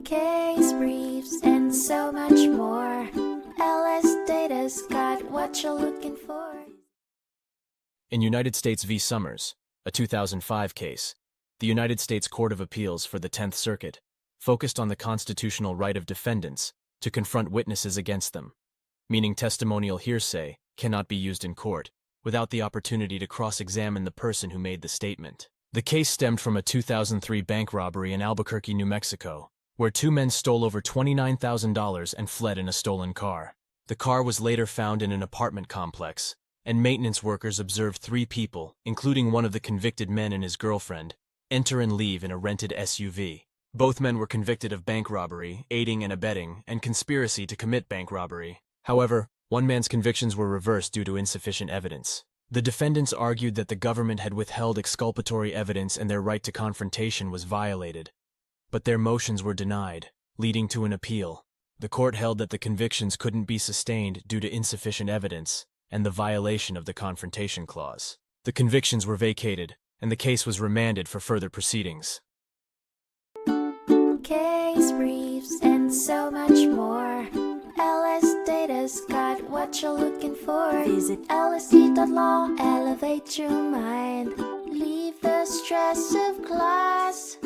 case briefs, and so much more. LSData's got what you're looking for. In United States v. Summers, a 2005 case, the United States Court of Appeals for the 10th Circuit focused on the constitutional right of defendants to confront witnesses against them, meaning testimonial hearsay cannot be used in court without the opportunity to cross-examine the person who made the statement. The case stemmed from a 2003 bank robbery in Albuquerque, New Mexico, where two men stole over $29,000 and fled in a stolen car. The car was later found in an apartment complex, and maintenance workers observed three people, including one of the convicted men and his girlfriend, enter and leave in a rented SUV. Both men were convicted of bank robbery, aiding and abetting, and conspiracy to commit bank robbery. However, one man's convictions were reversed due to insufficient evidence. The defendants argued that the government had withheld exculpatory evidence and their right to confrontation was violated, but their motions were denied, leading to an appeal. The court held that the convictions couldn't be sustained due to insufficient evidence and the violation of the confrontation clause. The convictions were vacated, and the case was remanded for further proceedings. Case briefs, and so much more. LSData's got what you're looking for. Visit lsd.law, elevate your mind. Leave the stress of class.